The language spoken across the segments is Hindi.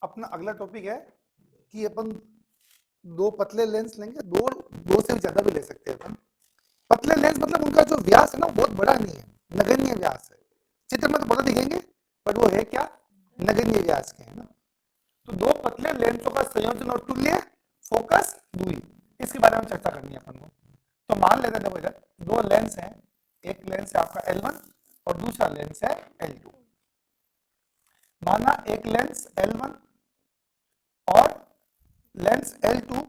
अपना अगला टॉपिक है कि अपन दो पतले लेंस लेंगे, दो से ज्यादा भी ले सकते हैं अपन। पतले लेंस मतलब उनका जो व्यास है ना बहुत बड़ा नहीं है, नगण्य व्यास है। चित्र में तो बड़ा दिखेंगे पर वो है क्या, नगण्य व्यास के है ना। तो दो पतले लेंसों का संयोजन और तुल्य फोकस दूरी, इसके बारे में चर्चा करनी है अपन को। तो मान लेते हैं बेटा दो लेंस हैं, एक लेंस है आपका L1 और दूसरा लेंस है L2। माना एक लेंस L1 और लेंस L2,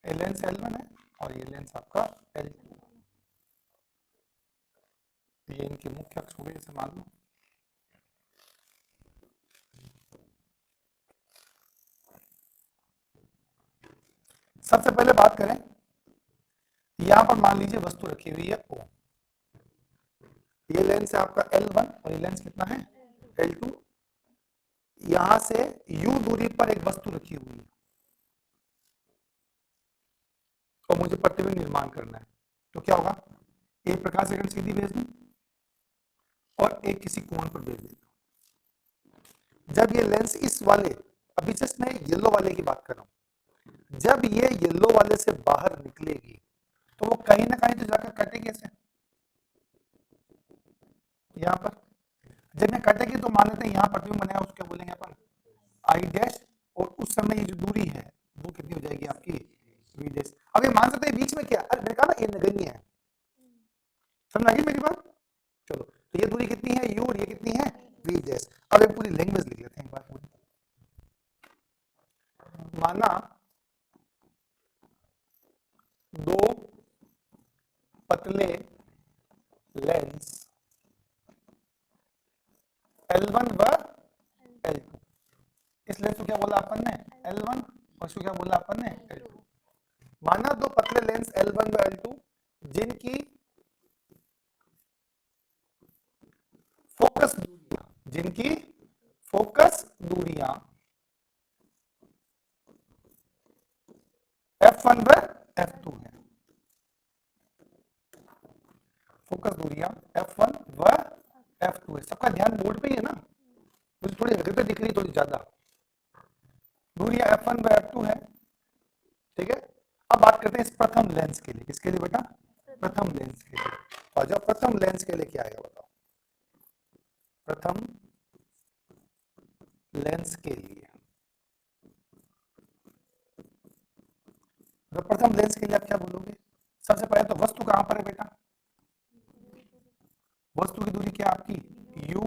ये लेंस L1 है और ये लेंस आपका L2। ये इनके मुख्य अक्ष हो गए, इसे मान लो। सबसे पहले बात करें, यहां पर मान लीजिए वस्तु रखी हुई है O। ये लेंस है आपका L1 और ये लेंस कितना है L2। यहां से U दूरी पर एक वस्तु रखी हुई है और मुझे प्रतिबिंब निर्माण करना है। तो क्या होगा, एक प्रकाश किरण सीधी भेज दूं और एक किसी कोण पर भेज देता हूं। जब ये लेंस इस वाले, अभी जस्ट मैं येलो वाले की बात कर रहा हूं, जब ये येलो वाले से बाहर निकलेगी तो वो कहीं ना कहीं तो जाकर कटेगी ऐसे यहां पर। जब मैं कटेगी तो मान लेते हैं यहां प्रतिबिंब बनेगा, उसको बोलेंगे अपन आई डैश, और उस समय ये जो दूरी है वो कितनी हो जाएगी आपकी वी डैश। अब ये मान सकते हैं बीच में क्या, अरे मैंने कहा ना ये नगण्य है, समझ आ गई मेरी बात। चलो तो ये दूरी कितनी है यू और ये कितनी है वी डैश। अब ये पूरी लैंग्वेज लिख लेते हैं एक बार पूरी। माना दो पतले लेंस L1 व L2, इस लेंस को क्या बोला अपन ने L1 और इसको क्या बोला अपन ने L2। माना दो पतले लेंस L1 व L2 जिनकी फोकस दूरियां F1 व F2 है। फोकस दूरियां F1 व F2 है। सबका ध्यान बोर्ड पे ही है ना, मुझे थोड़ी हरकतें दिख रही, थोड़ी ज्यादा। दूरियां F1 व F2 है, ठीक है। अब बात करते हैं इस प्रथम लेंस के लिए। किसके लिए बेटा, प्रथम लेंस के लिए। और जब प्रथम लेंस के लिए क्या आएगा बताओ, प्रथम लेंस के लिए, तो प्रथम लेंस के लिए आप क्या बोलोगे, सबसे पहले तो वस्तु कहां पर है बेटा, वस्तु की दूरी क्या आपकी u,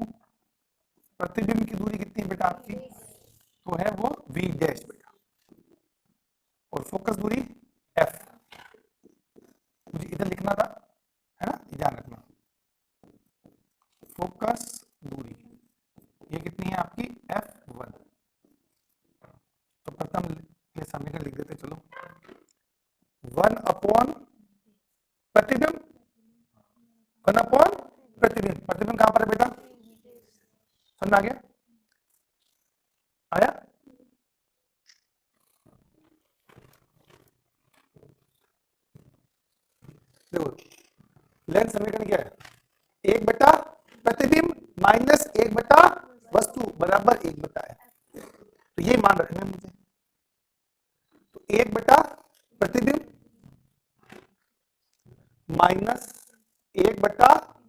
प्रतिबिंब की दूरी कितनी है बेटा आपकी, तो है वो v डैश बेटा, और फोकस दूरी f। मुझे इधर लिखना था है ना, ध्यान रखना। फोकस दूरी ये कितनी है आपकी f1। तो प्रथम ये समीकरण लिख देते चलो, 1 अपॉन प्रतिबिंब, 1 अपॉन प्रतिबिंब। प्रतिबिंब कहां पर है बेटा, समझ आ गया, आया। देखो लेंस समीकरण क्या है, 1 बटा प्रतिबिंब माइनस 1 बटा वस्तु बराबर 1 बटा है। तो ये मान रखना है मुझे। तो 1 बटा प्रतिबिंब माइनस 1 बटा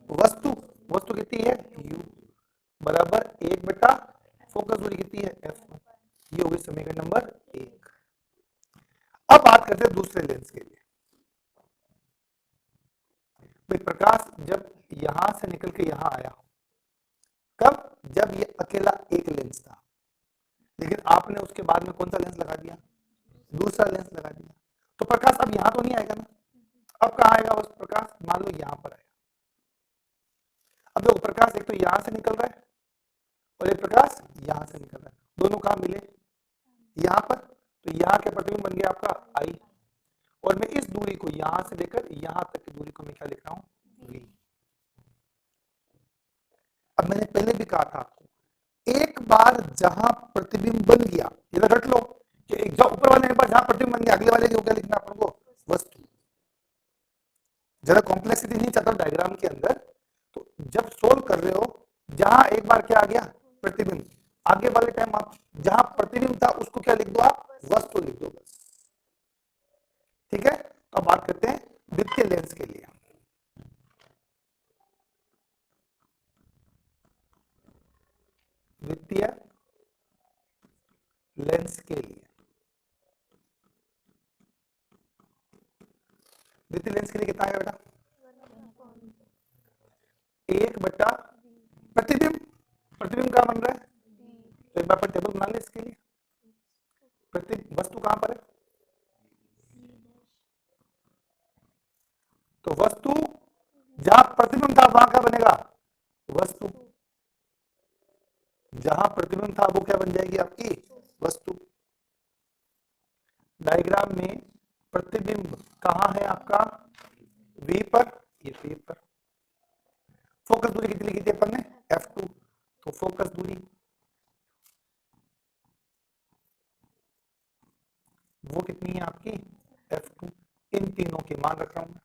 वस्तु, वस्तु कितनी है u, बराबर 1 बटा फोकस दूरी कितनी है f। ये हो गई समीकरण नंबर 1। अब बात करते हैं दूसरे लेंस के लिए। भाई प्रकाश जब यहां से निकल के यहां आया, कब, जब ये अकेला एक लेंस था, लेकिन आपने उसके बाद में कौन सा लेंस लगा दिया, दूसरा लेंस लगा दिया। तो प्रकाश अब यहां तो नहीं आएगा ना, अब कहां आएगा उस प्रकाश, मान लो यहां पर आएगा। अब देखो प्रकाश एक तो यहां से निकल रहा है और एक प्रकाश यहां से निकल रहा है, दोनों कहां मिले यहां पर। तो यहां के प्रतिबिंब बन गया आपका I, और मैं इस दूरी को यहां से लेकर यहां तक की दूरी को मैं क्या लिख रहा हूं V। अब मैंने पहले भी कहा था आपको, एक बार जहां प्रतिबिंब बन गया, इधर रख लो कि एक जो ऊपर वाले पर जहां प्रतिबिंब बन गया, अगले वाले को क्या लिखना अपन को, वस्तु। जरा कॉम्प्लेक्सिटी नहीं चाहता डायग्राम के अंदर, तो जब सोल्व कर रहे हो जहां एक बार क्या आ गया, प्रतिबिंब, आगे वाले टाइम आप जहां प्रतिबिंब था उसको क्या लिख दो, आप वस्तु लिख दो बस। ठीक है, तो अब बात करते हैं द्वितीय लेंस के लिए। द्वितीय लेंस के लिए, द्वितीय लेंस के लिए कितना आएगा बेटा, 1/, प्रतिबिंब, प्रतिबिंब कहां बन रहा है, तो एक बार पर टेबल बना ले इसके लिए। प्रतिबिंब वस्तु कहां पर है, तो वस्तु जहां प्रतिबिंब था वहां क्या बनेगा, वस्तु, जहां प्रतिबिंब था वो क्या बन जाएगी आपकी वस्तु। डायग्राम में प्रतिबिंब कहां है आपका, V पर, ये P पर। फोकस दूरी कितनी लिखी थी अपन ने, F2, तो फोकस दूरी वो कितनी है आपकी F2, इन तीनों के मान रख रहा हूं मैं।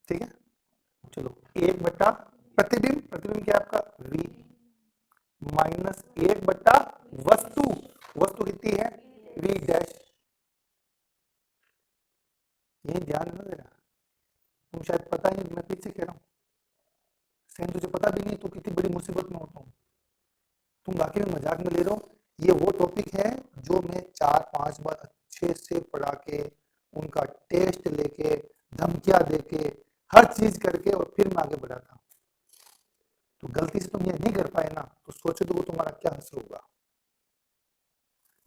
ठीक है, चलो 1/, प्रतिबिंब, प्रतिबिंब क्या आपका V, माइनस 1/, वस्तु, वस्तु कितनी है V डैश। ये ध्यान है ना तेरा, तुम शायद पता ही नहीं, मैं पीछे कह रहा हूँ सेम, तुझे पता भी नहीं तो कितनी बड़ी मुसीबत में होता हूँ, तुम बाकी में मजाक में ले रहे हो। ये वो टॉपिक है जो मैं 4-5 बार अच्छे से पढ़ा के, उनका टेस्ट लेके, धमकियां देके, हर चीज करके और फिर मैं आगे बढ़ा था। तो गलती से तुम ये नहीं कर पाए ना, तो सोचो तो वो तुम्हारा क्या असर होगा।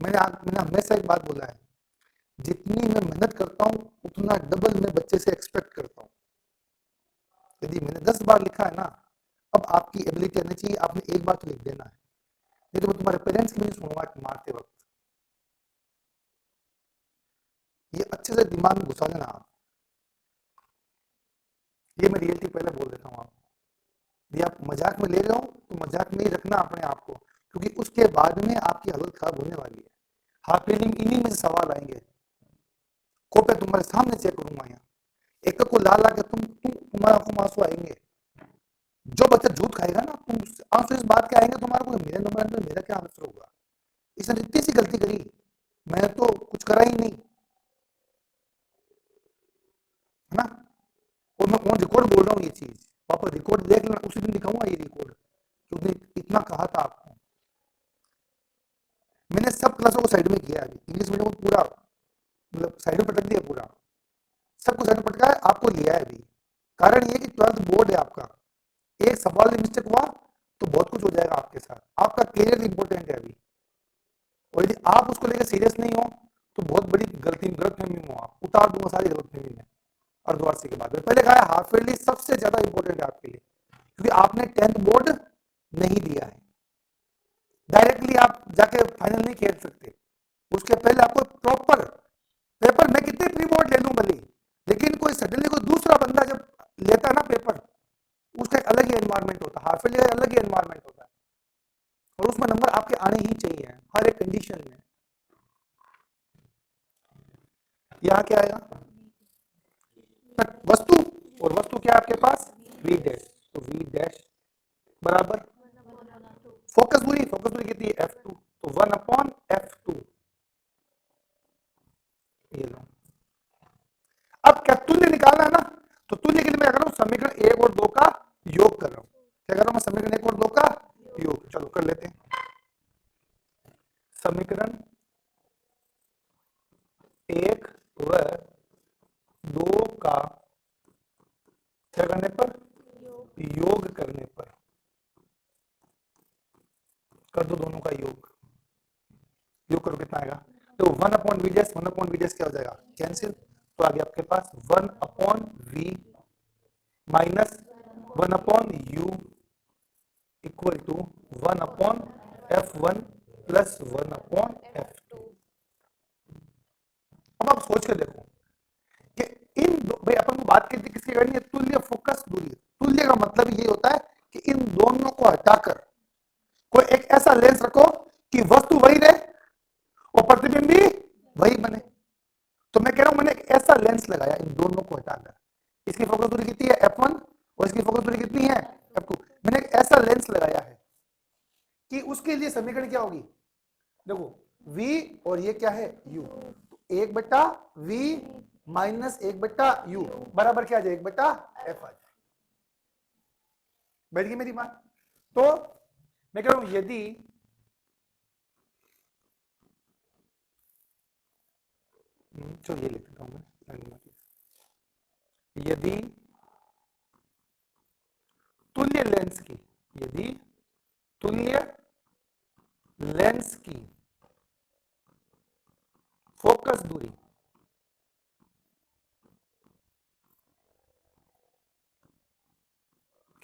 मैंने हमेशा एक बात बोला है, जितनी मैं मेहनत करता हूं उतना डबल मैं बच्चे से एक्सपेक्ट करता हूं। यदि मैंने 10 बार लिखा है ना, अब आपकी एबिलिटी आनी चाहिए, आपने एक बार तो लिख देना है, नहीं तो मैं तुम्हारे पेरेंट्स की भी नहीं सुनूंगा मारते वक्त। ये अच्छे से दिमाग में घुसा लेना आप, ये मैं रियलिटी पहले बोल देता हूँ आपको। यदि आप मजाक में ले रहे हो तो मजाक में ही रखना अपने आप को, क्योंकि उसके बाद में आपकी हालत खराब होने वाली है। हाफ इन्हीं में से सवाल आएंगे, कॉपी तुम्हारे सामने चेक करूंगा यहाँ, एक को ला ला के तुम्हारा आंखों में आंसू आएंगे। जो बच्चा झूठ खाएगा ना, तुम आंसू इस बात के आएंगे तुम्हारे को, मेरे नंबर में मेरा क्या आंसर होगा, इसने इतनी सी गलती करी, मैं तो कुछ करा ही नहीं, है ना। और मैं ऑन रिकॉर्ड बोल रहा हूँ ये चीज, पापा रिकॉर्ड देख लेना, उसी दिन दिखाऊंगा ये रिकॉर्ड कि उसने इतना कहा था आपको। मैंने सब क्लासों को साइड में किया है, इंग्लिश मीडियम को पूरा मतलब साइड में पटक दिया, पूरा सबको साइड में पटका है, आपको लिया है अभी। कारण ये कि 12th बोर्ड है आपका, एक सवाल में मिस्टेक हुआ तो बहुत कुछ हो जाएगा आपके साथ, आपका करियर इंपॉर्टेंट है अभी। और यदि आप उसको लेकर सीरियस नहीं हो तो बहुत बड़ी गलतफहमी में हो, आप उतार दूंगा सारी गलतफहमी में अर्धवार्षिक के बाद। पहले कहा हाफ ईयरली सबसे ज्यादा इंपॉर्टेंट है आपके लिए, क्योंकि आपने 10th बोर्ड नहीं दिया है, डायरेक्टली आप जाके फाइनल नहीं खेल सकते, उसके पहले आपको प्रॉपर पेपर, मैं कितने प्री बोर्ड ले लूं भले, लेकिन कोई सडनली कोई दूसरा बंदा जब लेता है ना पेपर, उसका एक अलग ही एनवायरमेंट होता है, हाफ ईयरली का अलग ही एनवायरमेंट होता है, और उसमें नंबर आपके आने ही चाहिए हर एक कंडीशन में। यहां क्या आएगा, वस्तु, और वस्तु क्या आपके पास V डैश, तो V डैश बराबर फोकस दूरी, फोकस दूरी कितनी है F2, तो 1/F2। ये लो, अब क्या तुल्य निकालना है ना, तो तुल्य के लिए मैं कर रहा हूं समीकरण 1 और 2 का योग कर रहा हूं। क्या कर रहा हूं मैं, समीकरण 1 और 2 का योग, चलो कर लेते हैं। समीकरण 1 व 2 का क्या करने पर, योग करने पर, कर दो दोनों का योग, योग करो कितना आएगा, तो 1/V डैश, 1/V डैश क्या हो जाएगा कैंसिल, तो आगे आपके पास 1/V minus 1/U equal to 1/F1 plus 1/F2। अब आप सोच के देखो कि इन भाई अपन को बात करनी किसकी करनी है, तुल्य फोकस दूरी। तुल्य का मतलब ये होता है कि इन दोनों को हटाकर कोई एक ऐसा लेंस रखो कि वस्तु वही रहे और प्रतिबिंब भी वही बने। तो मैं कह रहा हूं मैंने एक ऐसा लेंस लगाया इन दोनों को हटाकर, इसकी फोकस दूरी कितनी है F1 और इसकी फोकस दूरी कितनी है F2। उसके लिए समीकरण क्या होगी, देखो v और ये क्या है u, तो 1/v माइनस 1/u बराबर क्या आ जाए 1/f आ जाए। बैठ गई मेरी बात। तो मैं कह रहा हूं यदि चलो ये लिख देता हूं मैं, यदि तुल्य लेंस की, यदि तुल्य लेंस की फोकस दूरी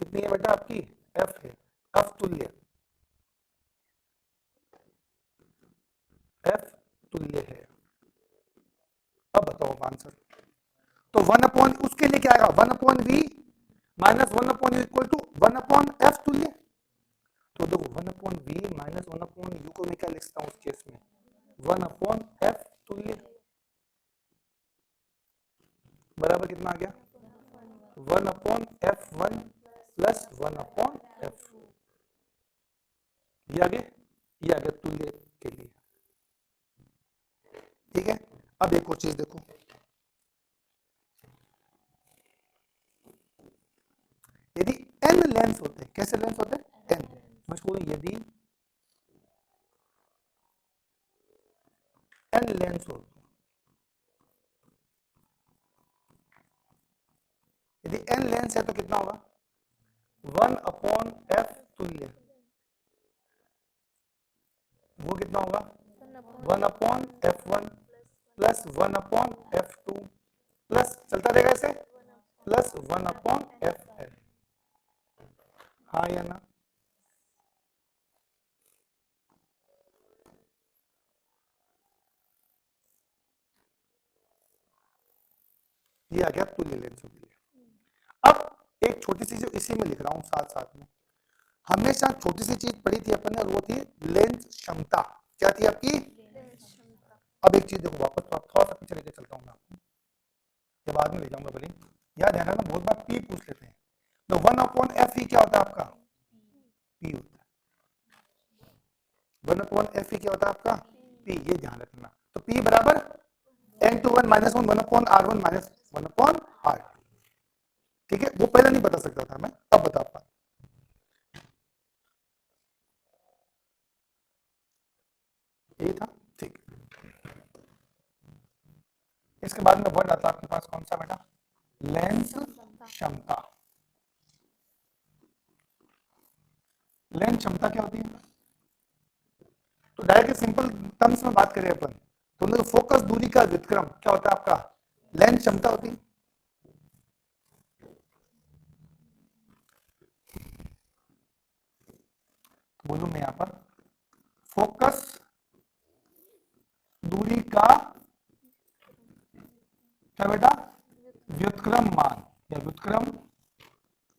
कितनी है बेटा आपकी, f है, f तुल्य, f तुल्य है। अब बताओ आंसर, तो 1 उसके लिए क्या आएगा 1/v minus 1/u equal to 1/f तुल्य। तो देखो 1/v माइनस 1/u को मैं क्या लिख सकता हूं उस केस में 1/f तुल्य बराबर कितना आ गया 1/f1 प्लस 1/f2। ये आ गया तुल्य के लिए। ठीक है, अब एक और चीज देखो, यदि n लेंस होते, कैसे लेंस होते n, मुझको यदि n लेंस हो, यदि n लेंस है तो कितना होगा 1/f तुल्य, वो कितना होगा 1/f1 प्लस 1/f2 प्लस चलता रहेगा ऐसे प्लस 1/f, हाँ या ना। ये आ गया तुल्य लेंसों के लिए। अब एक छोटी सी जो इसी में लिख रहा हूं साथ साथ में, हमेशा छोटी सी चीज पढ़ी थी अपन ने और वो थी लेंस क्षमता। क्या थी आपकी, अब एक चीज देखो वापस थोड़ा सा पीछे लेके चलता हूं मैं आपको, ये बाद में ले जाऊंगा भले, याद है ना बहुत बार पी पूछ लेते हैं। तो 1/f क्या होता है आपका, पी होता है 1/f क्या होता है आपका पी, ये ध्यान रखना। तो पी बराबर n/1 minus 1/r1 minus 1/r2। ठीक है, वो पहले नहीं बता सकता था मैं, अब बता पा, ये था ठीक। इसके बाद में वर्ड आता है आपके पास कौन सा बेटा, लेंस क्षमता। लेंस क्षमता क्या होती है, तो डायरेक्ट सिंपल टर्म्स में बात करें अपन तो फोकस दूरी का व्युत्क्रम क्या होता है आपका, लेंस क्षमता होती है। बोलूं मैं यहां पर फोकस दूरी का क्या बेटा व्युत्क्रम मान या व्युत्क्रम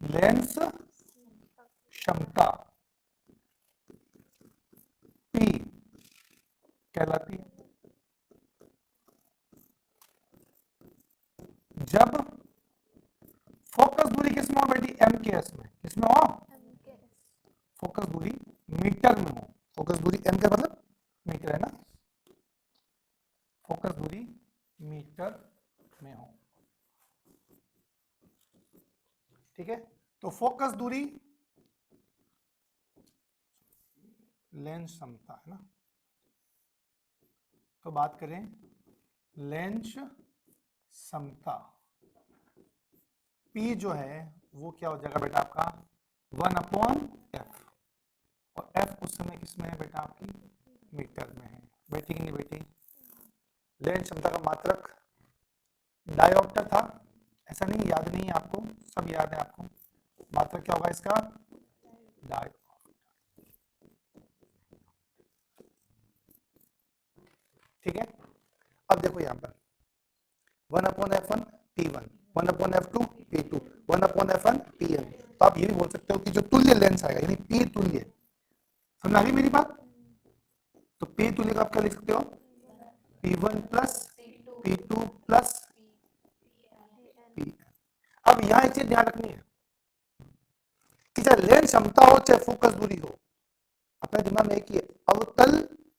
लेंस क्षमता P कहलाती है जब फोकस दूरी किसमें हो बेटी, MKS में, किसमें हो, फोकस दूरी मीटर में हो, फोकस दूरी m का मतलब मीटर है ना, फोकस दूरी मीटर में हो। ठीक है, तो फोकस दूरी लेंस क्षमता है ना, तो बात करें लेंस क्षमता P जो है वो क्या हो जाएगा बेटा आपका 1/f, और f उस समय किसमें है बेटा आपकी मीटर में है। बेटी की नहीं बेटी, लेंस क्षमता का मात्रक डायोप्टर था, ऐसा नहीं याद नहीं है आपको, सब याद है आपको, मात्रक क्या होगा इसका डायोप्टर। ठीक है, अब देखो यहां पर 1/f1 P1, 1/f2 P2, 1/f1 Pn। तो आप ये भी बोल सकते हो कि जो तुल्य लेंस आएगा यानी P तुल्य, समझ आ गई मेरी बात, तो P तुल्य का आप क्या लिख सकते हो P1 plus P2 plus Pn। अब यहां एक चीज ध्यान रखनी है कि चाहे लेंस क्षमता हो चाहे फोकस दूरी हो, अपने दिमाग में एक ही है, अवतल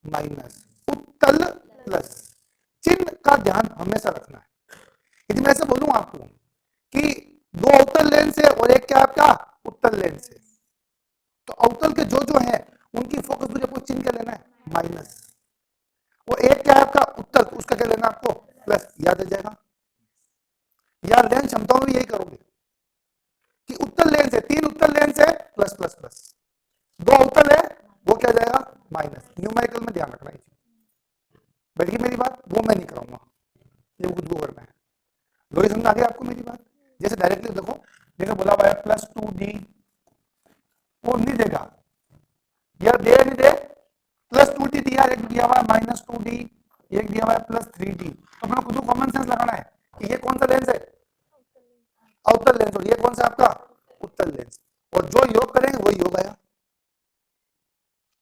माइनस उत्तल प्लस। चिन्ह का ध्यान हमेशा रखना है। यदि मैं ऐसे बोलूं आपको कि दो अवतल लेंस है और एक क्या आपका उत्तल लेंस है, तो अवतल के जो जो है उनकी फोकस दूरी आपको चिन्ह क्या लेना है, माइनस। वो एक क्या है आपका उत्तल, उसका क्या लेना आपको प्लस, याद आ जाएगा। या लेंस क्षमताओं में यही करोगे कि उत्तल लेंस है, 3 उत्तल लेंस है प्लस प्लस प्लस, 2 अवतल है वो क्या जाएगा माइनस। न्यूमेरिकल में ध्यान रखना है। बैठ गई मेरी बात, वो मैं नहीं कराऊंगा, ये खुद को करना है। लोग समझ आ गया आपको मेरी बात। जैसे डायरेक्टली देखो, जैसे बोला हुआ है प्लस 2d, वो नहीं देगा यार, दे नहीं दे, प्लस 2d दिया, एक दिया हुआ है माइनस 2d, एक दिया हुआ है प्लस 3d। तो अपना खुद को कॉमन सेंस लगाना है कि ये कौन सा लेंस है, अवतल लेंस, और ये कौन सा आपका उत्तल लेंस, और जो योग करेंगे वही योग आया।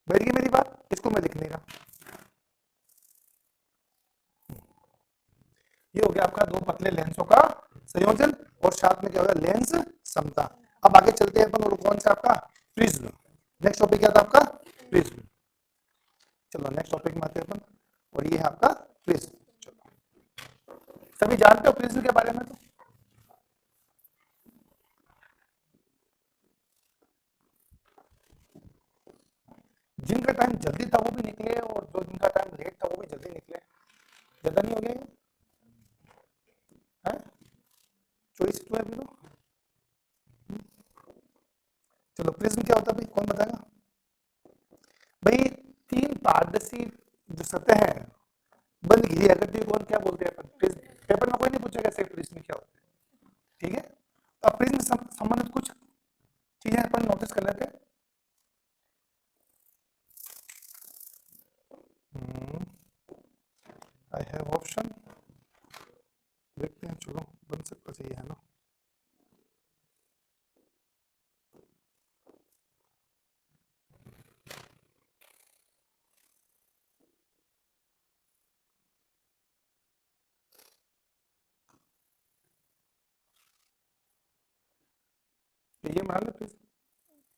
बैठ गई मेरी बात, इसको मैं लिख नहीं रहा। ये हो गया आपका दो पतले लेंसों का संयोजन, और साथ में क्या होगा लेंस समता। अब आगे चलते हैं अपन, और कौन सा आपका प्रिज्म। नेक्स्ट टॉपिक क्या था आपका प्रिज्म। चलो नेक्स्ट टॉपिक में आते हैं अपन, और ये है आपका प्रिज्म। चलो सभी जानते हो प्रिज्म के बारे में। तो जिनका टाइम जल्दी था वो भी निकले, और जो जिनका टाइम लेट था वो भी जल्दी निकले। ज्यादा नहीं हो गया है, चॉइस तो है भी। चलो प्रिज्म क्या होता है भाई, कौन बताएगा भाई। 3 पारदर्शी जो सतह है बंद घिरी आकृति कौन क्या बोलते हैं अपन, पेपर में कोई नहीं पूछेगा ऐसे प्रिज्म क्या होता है, ठीक है। अब प्रिज्म संबंधित कुछ चीजें अपन नोटिस कर लेते हैं। आई हैव ऑप्शन, देखते हैं, चलो बन सकता चाहिए है ना। ये बना ले प्लीज,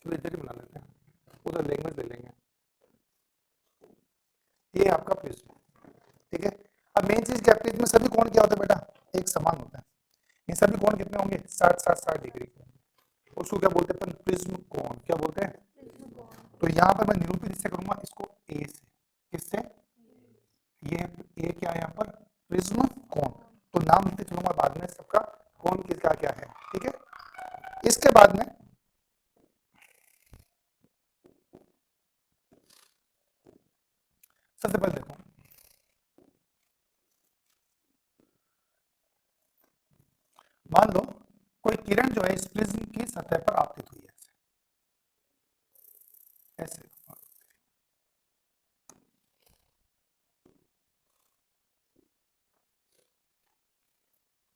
चलो इधर ही बना लेते हैं, उधर लैंग्वेज ले लेंगे। ये आपका प्रिज्म, ठीक है। अब मेन चीज क्या, प्रिज्म में सभी कोण क्या होते हैं बेटा, एक समान होता है। ये सभी कोण कितने होंगे, 60-60 डिग्री के। उसको क्या बोलते हैं अपन, प्रिज्म कोण, क्या बोलते हैं। तो यहाँ पर मैं निरूपित इससे करूंगा, इसको ए से, किससे, ये ए क्या है यहाँ पर प्रिज्म कोण। तो नाम लिखते चलूंगा बाद में सबका, कोण किसका क्या है, ठीक है। इसके बाद में सबसे पहले देखो, मान लो कोई किरण जो है इस प्रिज्म की सतह पर आपतित हुई है, ऐसे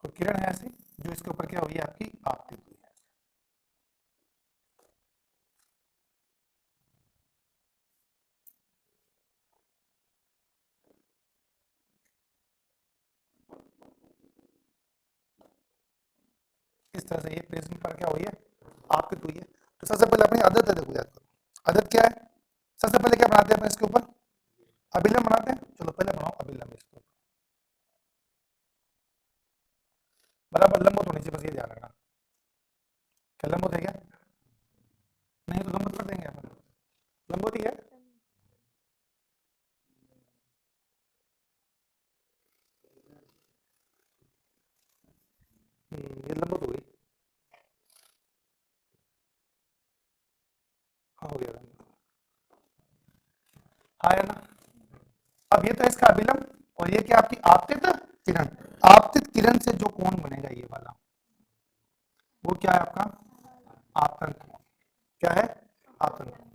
कोई किरण है ऐसी जो इसके ऊपर क्या हुई है आपकी आपतित हुई है। इस तरह से ये प्रिज्म पर क्या हुई है आपतित हुई है। तो सबसे पहले अपनी आदत है, देखो याद करो, आदत क्या है, सबसे पहले क्या बनाते हैं अपन इसके ऊपर, अभिलंब बनाते हैं। चलो पहले बनाओ अभिलंब इसके ऊपर, बराबर लंबवत होनी चाहिए, बस ये ध्यान रखना। क्या लंबवत है क्या, नहीं तो लंबवत कर देंगे अपन, लंबवत ही है। ये लंबवत हो गई, हाँ हो गया, हाँ है ना। अब ये तो इसका अभिलंब, और ये क्या आपकी आपतित किरण। आपतित किरण से जो कोण बनेगा ये वाला, वो क्या है आपका आपतन कोण। क्या है आपतन कोण।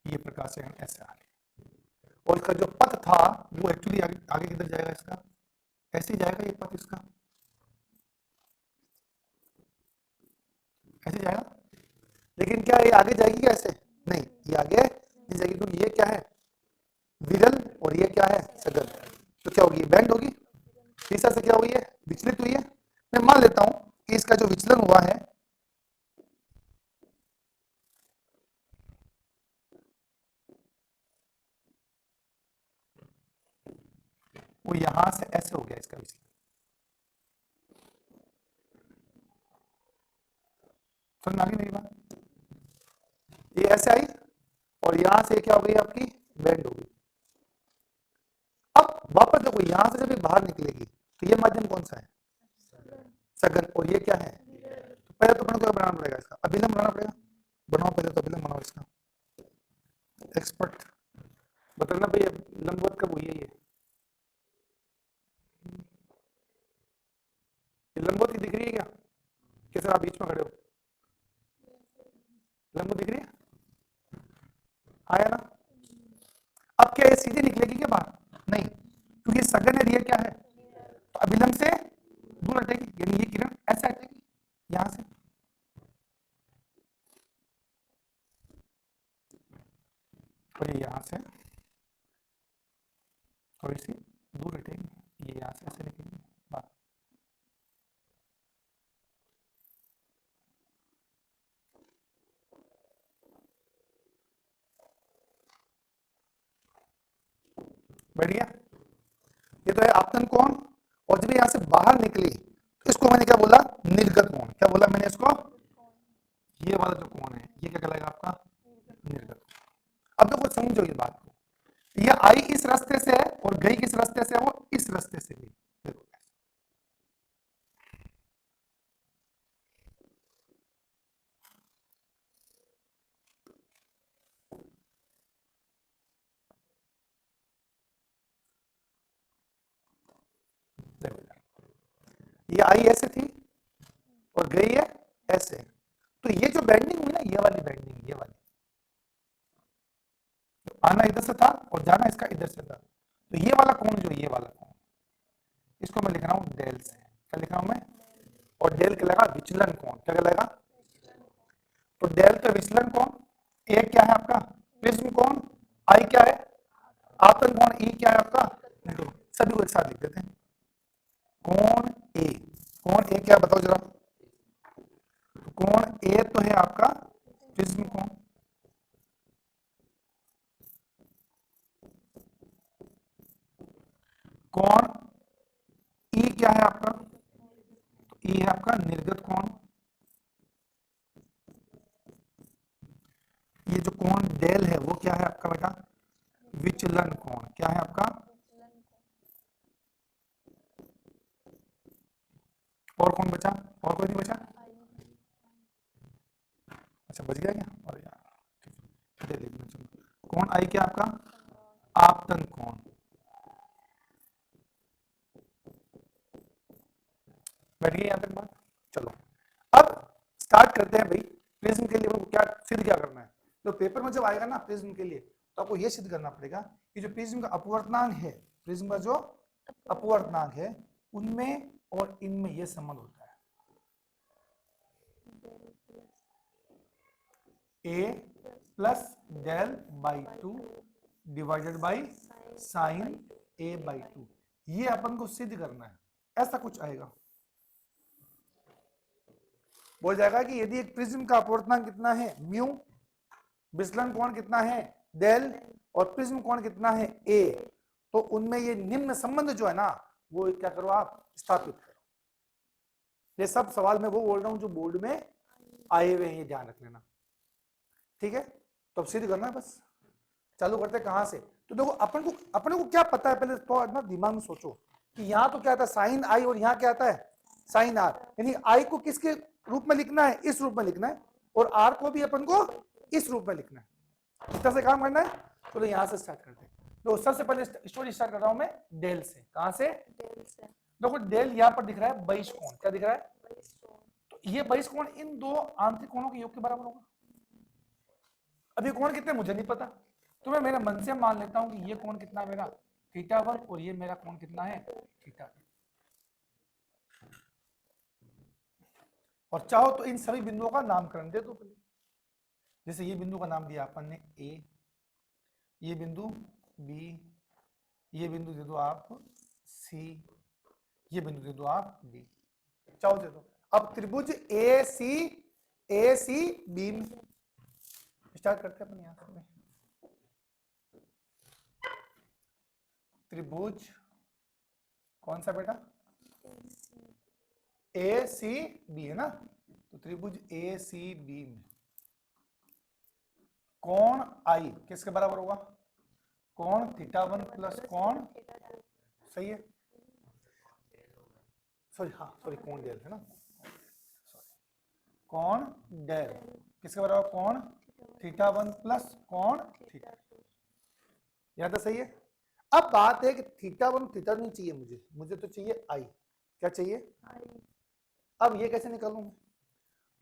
ये प्रकाश से ऐसे आ गया, और इसका जो पथ था वो एक्चुअली आगे, आगे किधर जाएगा इसका, ऐसे ही जाएगा ये पथ इसका, ऐसे जाएगा। लेकिन क्या ये आगे जाएगी क्या ऐसे, नहीं ये आगे नहीं जाएगी, क्योंकि ये क्या है विरल और ये क्या है सघन। तो क्या होगी, बैंड होगी, तीसरा से क्या हुई है विचलित हुई है। मैं मान लेता हूं कि इसका जो विचलन हुआ है वो यहां से ऐसे हो गया इसका विचलन, समझ में आ गई मेरी बात? ये ऐसे आई और यहां से क्या हो गई आपकी बेंड हो गई। अब वापस देखो यहां से जब ये बाहर निकलेगी तो ये माध्यम कौन सा है? सघन। और ये क्या है? तो पहले तो अपने को बनाना पड़ेगा इसका अभिलंब बनाना पड़ेगा। बनाओ पहले तो अभिलंब बनाओ इसका। एक्सपर्ट बताना भैया लंबवत कब हुई है ये लंबवत की दिख रही है क्या? किस तरह आप बीच में खड़े हो? लंबवत दिख रही है? आया ना? अब क्या ये सीधे निकलेगी क्या बाहर? नहीं, क्योंकि सघन है, ये क्या है? तो अभिलंब से दूर हटेगी, यानी ये किरण ऐसे हटेगी यहां से, और ये यहां से थोड़ी सी दूर हटेगी, ये यहां से ऐसे निकलेगी बाहर। बैठ गया? ये तो है आपतन कोण, और जब यहां से बाहर निकली तो इसको मैंने क्या बोला? निर्गत कोण। क्या बोला मैंने इसको? ये वाला जो कोण है ये क्या कहलाएगा आपका? निर्गत। अब देखो समझो ये बात को, ये आई इस रास्ते से है और गई किस रास्ते से? वो इस रास्ते से गई। देखो ये आई ऐसे थी और गई है ऐसे, तो ये जो बेंडिंग हुई ना, ये वाली बेंडिंग, ये वाली तो आना इधर से था और जाना इसका इधर से था, तो ये वाला कोण जो ये वाला कोण, इसको मैं लिख रहा हूं डेल से। क्या लिख रहा हूं मैं? और डेल कहलाएगा विचलन कोण। क्या कहलाएगा? तो डेल का विचलन कोण, ए क्या है आपका? प्रिज्म कोण, आई क्या है? आपतन कोण, ई क्या है आपका? सभी को एक साथ लिख देते हैं। कोण ए, कोण ए क्या बताओ जरा? कोण ए तो है आपका प्रिज्म कोण, कोण ई क्या है आपका? तो ई है आपका निर्गत कोण। ये जो कोण डेल है वो क्या है आपका बेटा? विचलन कोण। क्या है आपका? और कौन बचा? और कोई नहीं बचा? अच्छा बच गया क्या? और यार लिखना चाहिए। कौन आई क्या आपका? आपतन कोण। बैठ गई यहां तक बात? चलो अब स्टार्ट करते हैं भाई। प्रिज्म के लिए क्या सिद्ध क्या करना है? तो पेपर में जब आएगा ना प्रिज्म के लिए, तो आपको यह सिद्ध करना पड़ेगा कि जो प्रिज्म का अपवर्तनांक है, प्रिज्म का जो अपवर्तनांक है, उनमें और इनमें यह संबंध होता है। A plus del by 2 divided by sine A by 2, ये अपन को सिद्ध करना है। ऐसा कुछ आएगा, बोल जाएगा कि यदि एक प्रिज्म का अपवर्तनांक कितना है म्यू, विचलन कोण कितना है डेल, और प्रिज्म कोण कितना है ए, तो उनमें ये निम्न संबंध जो है ना, वो क्या करो आप स्थापित करो। ये सब सवाल मैं वो बोल रहा हूं जो बोर्ड में आए हुए हैं, ये ध्यान रख लेना, ठीक है? तो अब सिद्ध करना है बस। चालू करते हैं कहां से? तो देखो अपने को क्या पता है, पहले तो ना दिमाग में सोचो कि यहाँ तो क्या आता है साइन आई और यहाँ क्या आता है साइन आर, यानी आई को किसके रूप में लिखना है? इस रूप में लिखना है, और आर को भी अपन को इस रूप में लिखना है। इस तरह से काम करना है। तो यहाँ से स्टार्ट करते हैं। तो सबसे पहले स्टोरी स्टार्ट कर रहा हूं मैं डेल से। कहां से? डेल से। देखो डेल यहाँ पर दिख रहा है 22 कोण। क्या दिख रहा है? 22 कोण। तो ये 22 कोण इन दो आंतरिक कोणों के योग के बराबर होगा। अब ये कोण कितने मुझे नहीं पता, तो मैं मेरे मन से मान लेता हूं कि ये कोण कितना है मेरा θ1, और ये मेरा कोण कितना है θ2। और चाहो तो इन सभी बिंदुओं का नामकरण दे दो पहले। जैसे ये बिंदु का नाम दिया अपन ने ए, ये बिंदु बी, ये बिंदु दे दो आप सी, ये बिंदु दे दो आप डी, चाहो दे दो। अब त्रिभुज ए सी बी में स्टार्ट करते हैं अपन यहां से। त्रिभुज कौन सा बेटा? ए सी बी है ना, तो त्रिभुज ए सी बी में कोण आई किसके बराबर होगा? कोण θ1 प्लस कोण, सही है, सॉरी हाँ सॉरी कोण डेल है ना, कोण डेल किसके बराबर? कोण θ1 प्लस कोण थीटा, यहां तो सही है। अब बात है कि θ1 θ नहीं चाहिए मुझे, मुझे तो चाहिए आई। क्या चाहिए? आई। अब ये कैसे निकालूं मैं?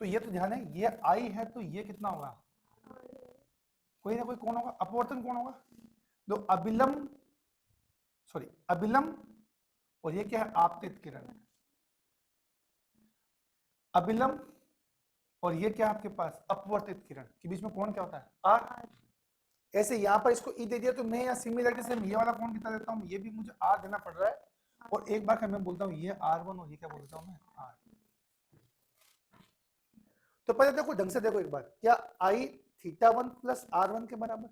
तो ये तो ध्यान है, ये आई है तो ये कितना होगा? कोई ना कोई कोण होगा, अपवर्तन कोण होगा। तो अभिलंब, सॉरी अभिलंब, और ये क्या है? आपतित किरण। अभिलंब और ये क्या आपके पास? अपवर्तित किरण के बीच में कोण क्या होता है? आर। ऐसे यहाँ पर इसको ई दे दिया तो मैं यहाँ सिमिलरिटी से ये वाला कोण कितना देता हूँ? ये भी मुझे आर देना पड़ रहा है, और एक बार मैं बोलता हूँ ये R1 और ये क्या बोलता हूँ मैं? आर। तो पहले देखो ढंग से देखो एक बार, क्या आई θ1 प्लस R1 के बराबर,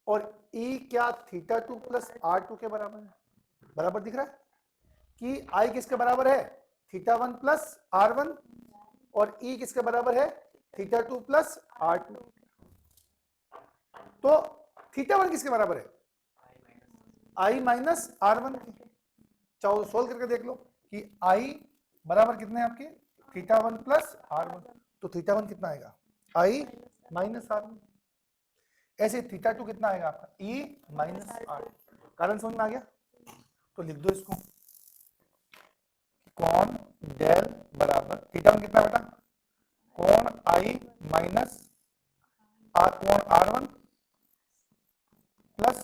और E क्या θ2 प्लस R2 के बराबर है? बराबर दिख रहा है कि आई किसके बराबर है? θ1 प्लस R1, और E किसके बराबर है? θ2 प्लस R2। तो θ1 किसके बराबर है? I माइनस R1 के। चाहो सोल्व करके देख लो कि I बराबर कितने हैं आपके? θ1 प्लस R1, तो θ1 कितना आएगा? I minus R1। ऐसे θ2 कितना आएगा आपका? E minus R। कारण समझ में आ गया? तो लिख दो इसको, कोण डेल बराबर θ1 कितना बेटा? कोण I माइनस कोण R1 प्लस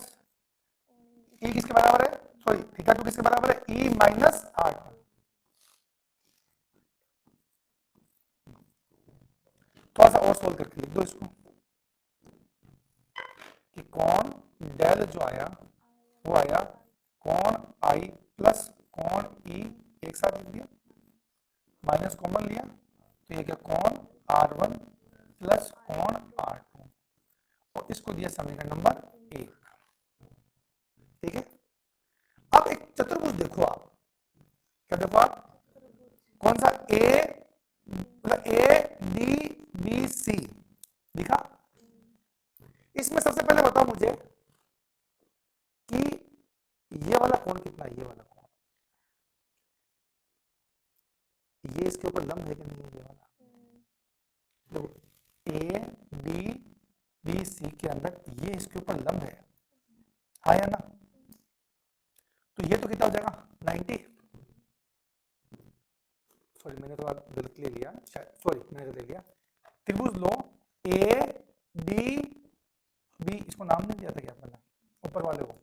E किसके बराबर है? सॉरी θ2 किसके बराबर है? E minus R2। थोड़ा सा और सोल्व करके लिख दो इसको कि कोण डेल जो आया वो आया कोण I प्लस कोण E एक साथ लिख दिया, माइनस कॉमन लिया, तो ये क्या? कोण R1 प्लस कोण R2, और इसको दिया समीकरण नंबर 1। ठीक है, अब एक चतुर्भुज देखो आप, क्या देखो आप? कौन सा? ADBC दिखा? इसमें सबसे पहले बताओ मुझे कि ये वाला कोण कितना है? ये वाला कोण, ये इसके ऊपर लंब है कि नहीं है? ये वाला, तो ADBC के अंदर ये इसके ऊपर लंब है, हाँ या ना? तो ये तो कितना हो जाएगा? 90। सॉरी मैंने थोड़ा गलत ले लिया, सॉरी मैंने ले लिया। त्रिभुज लो ADB, इसको नाम नहीं दिया था क्या पहले ऊपर वाले को?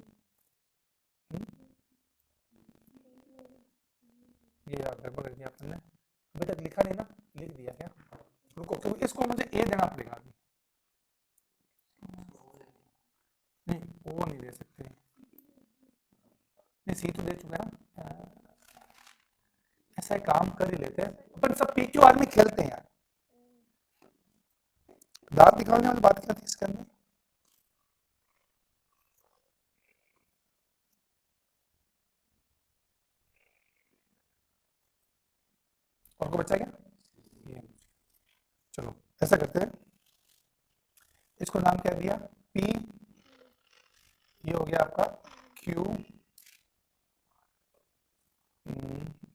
ये गड़बड़ कर दिया आपने, अभी तक लिखा नहीं ना? लिख दिया क्या? रुको, तो इसको मुझे ए देना पड़ेगा अभी। नहीं वो नहीं दे सकते, नहीं सी तो दे चुका है ना। ऐसा काम कर ही लेते हैं अपन, सब PQR में खेलते हैं यार। दांत निकालने वाली बात क्या थी इसके अंदर? और को बचा क्या? ये चलो ऐसा करते हैं, इसको नाम क्या दिया? P, ये हो गया आपका Q,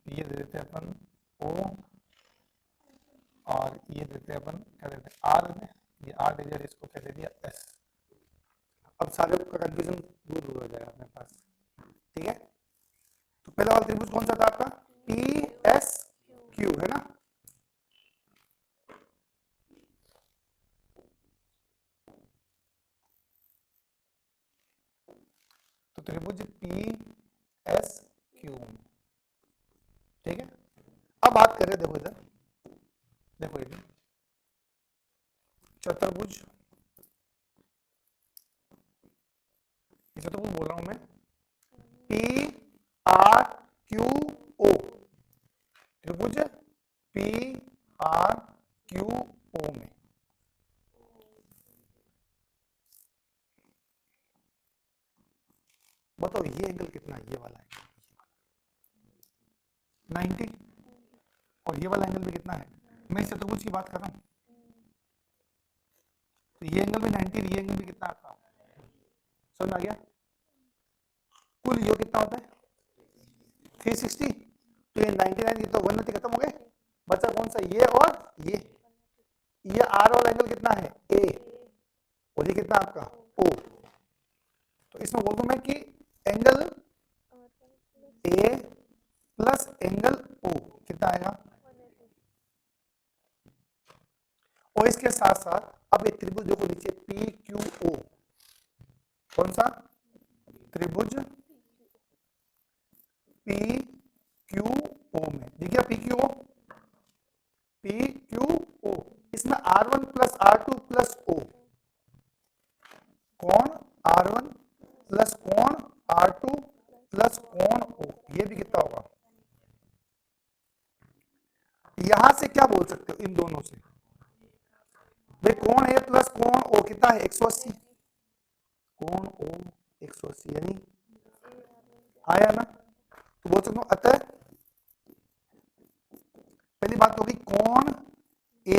ये दे देते हैं अपन O, और ये देते हैं अपन क्या देते हैं? R देते हैं, ये R दे दिया, इसको क्या दे दिया? S। अब सारे का कंफ्यूजन दूर हो जाएगा अपने पास। ठीक है, तो पहला वाला त्रिभुज कौन सा था आपका? PSQ है ना? तो त्रिभुज PSQ, ठीक है। अब बात करें, देखो इधर, देखो इधर चतुर्भुज, चतुर्भुज बोल रहा हूं मैं, PRQO, त्रिभुज PRQO में बताओ ये एंगल कितना है, ये वाला एंगल 90, और ये वाला एंगल भी कितना है, मैं चतुर्भुज की बात कर रहा हूँ, तो ये एंगल भी 90, ये एंगल भी कितना आपका, समझ आ गया। कुल योग कितना होता है 360, तो ये 99 ये तो 180 खत्म हो गए, बचा कौन सा, ये और ये आर वाला एंगल कितना है ए, और ये कितना आपका ओ, तो इसमें बोल दूं मैं कि angle A plus angle O कितना आएगा, और इसके साथ साथ अब एक त्रिभुज देखो नीचे पी क्यू ओ, कौन सा त्रिभुज पी क्यू ओ में, देखिए पी क्यू ओ, इसमें R1 plus R2 plus O, कौन R1 प्लस कौन R2 प्लस कौन ओ, ये भी कितना होगा, यहां से क्या बोल सकते हो इन दोनों से, भाई कौन ए प्लस कौन ओ कितना है 180, कौन ओ 180 यानी आया ना, तो बोल सकता हूं अतः पहली बात होगी कौन ए,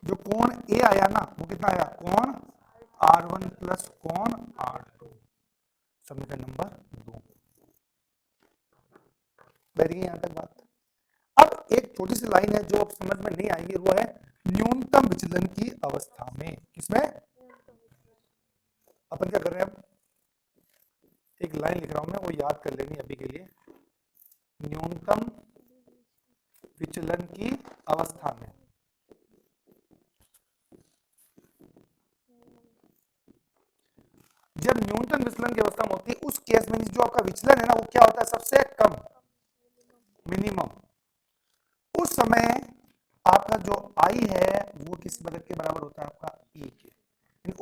जो कौन ए आया ना वो कितना आया, कौन R1 प्लस कौन R2, समीकरण नंबर 2, बैठ गई यहां तक बात। अब एक छोटी सी लाइन है जो अब समझ में नहीं आएगी, वो है न्यूनतम विचलन की अवस्था में, किसमें, अपन क्या कर रहे हैं अब, एक लाइन लिख रहा हूं मैं, वो याद कर लेनी अभी के लिए, न्यूनतम विचलन की अवस्था में, जब न्यूनतम विचलन की अवस्था में होती है उस केस में जो आपका विचलन है ना वो क्या होता है, सबसे कम मिनिमम, उस समय आपका जो आई है वो किस बदल के बराबर होता है, आपका ई के,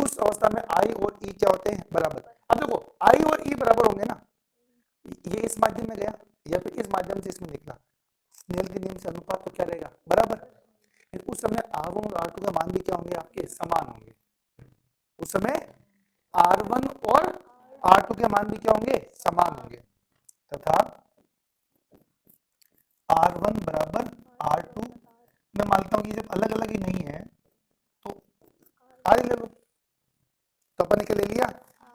उस अवस्था में आई और ई क्या होते हैं, बराबर। अब देखो आई और ई बराबर होंगे ना, ये इस माध्यम में गया या फिर इस माध्यम से इसमें निकला, स्नेल के नियम से अनुपात तो क्या रहेगा, बराबर, उस समय R1 और R2 का मान भी क्या होंगे, आपके समान होंगे, उस समय R1 और R2 के मान भी क्या होंगे, समान होंगे, तथा R1 बराबर R2, मैं मानता हूं कि जब अलग अलग ही नहीं है तो R ले लो, तो अपन ने क्या ले लिया,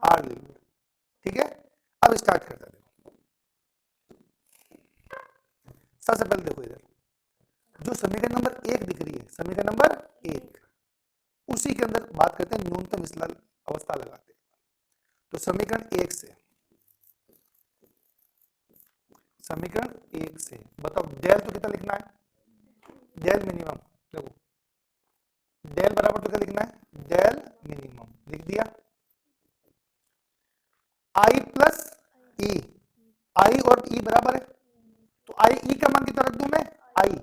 R ले लिया, ठीक है। अब स्टार्ट करते हैं, सबसे पहले देखो इधर जो समीकरण नंबर 1 दिख रही है, समीकरण नंबर 1, उसी के अंदर बात करते हैं न्यूनतम विचलन अवस्था लगाते हैं, तो समीकरण 1 से, समीकरण 1 से बताओ डेल तो कितना लिखना है, डेल मिनिमम, देखो डेल बराबर तो क्या लिखना है, डेल मिनिमम लिख दिया, आई प्लस ई, आई और ई बराबर है, तो आई ई का मान कितना रख दूं मैं, आई,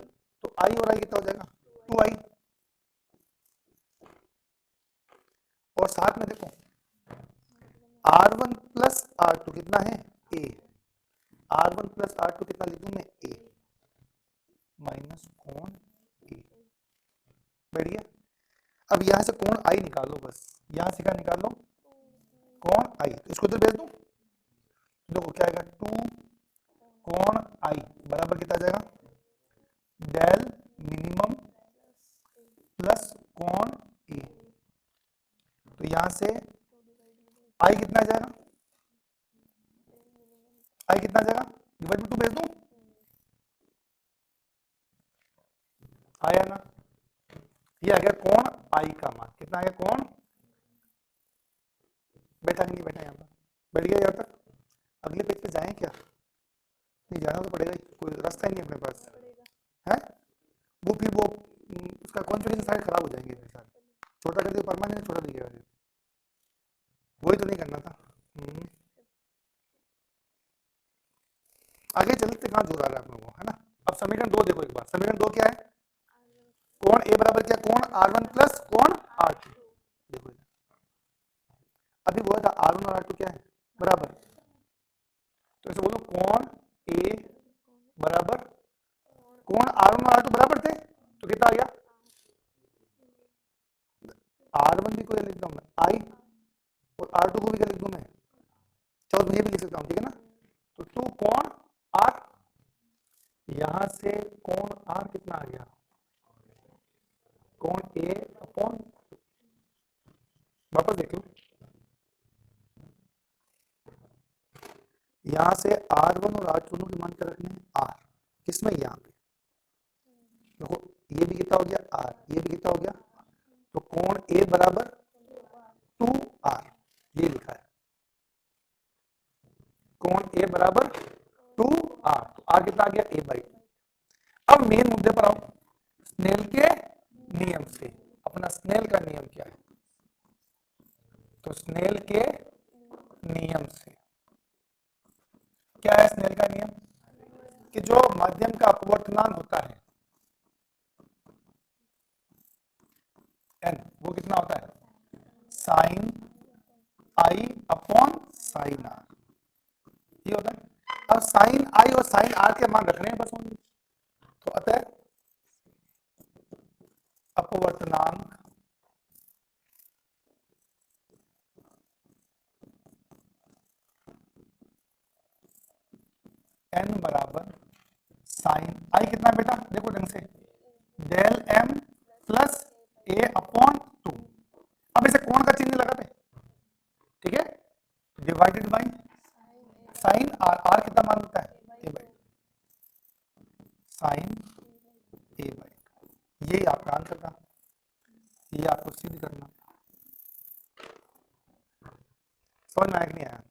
तो आई और आई कितना हो जाएगा 2i, और साथ में देखो R1 प्लस R2 कितना है a, R1 प्लस R2 कितना लिख दूं मैं a, माइनस कौन a, बैठ गया। अब यहां से कौन आई निकालो, बस यहां से क्या निकालो, कौन आई, तो इसको इधर भेज दो, देखो क्या आएगा 2 कौन आई बराबर कितना आ जाएगा, डेल मिनिमम प्लस कौन ए, तो यहां से आई कितना आ जाएगा, आई कितना आ जाएगा, डिवाइड बाय 2 भेज दूं, आया ना, ये आ गया कौन आई का मान कितना आ गया, कौन, बैठा नहीं बैठा, यहाँ पर बैठ गया यहाँ तक, अगले पेज पे जाएं क्या, नहीं जाना तो पड़ेगा ही, कोई रास्ता ही नहीं अपने पास है, वो फिर वो उसका कॉन्फिडेंस सारे खराब हो जाएंगे फिर सारे, छोटा कर दिया परमानेंट, छोटा दिया, वही तो नहीं करना था। आगे चलते कहाँ जोर आ रहा है आप लोगों को, है ना। अब समीकरण 2 देखो एक बार, समीकरण 2 क्या है, कौन ए बराबर क्या, कौन R1 प्लस कौन R2, देखो अभी बोला था R1 और R2 क्या है बराबर, तो ऐसे बोलो कौन ए बराबर कौन R1 और R2 बराबर थे, तो कितना आ गया, R1 भी कोई लिखता हूं मैं आई यहां से कोण आर कितना आ गया, कोण ए अपॉन, वापस देख लो, यहां से R1 और R2 के मान क्या रखने हैं, R किसमें, यहाँ पे देखो, ये भी कितना हो गया R, ये भी कितना हो गया, तो कोण A बराबर 2R, ये लिखा है, कोण A बराबर 2R, तो R कितना आ गया A/2। अब मेन मुद्दे पर आओ, स्नेल के नियम से, अपना स्नेल का नियम क्या है, तो स्नेल के नियम से क्या है, स्नेल का नियम कि जो माध्यम का अपवर्तनांक होता है n, वो कितना होता है, sine i upon sine r, ये होता है। अब साइन i और साइन r के मान रख रहे हैं बस ओनली, तो अतः अपवर्तनांक n बराबर साइन i कितना बेटा, देखो ढंग से, del m plus a upon 2, अब इसे कोण का चिन्ह लगा दे, ठीक है, divided by sign r, r कितना मान होता है a/2, साइन a/2, यही आपका आंसर था, ये आपको सिद्ध करना, समझ में आया कि नहीं आया।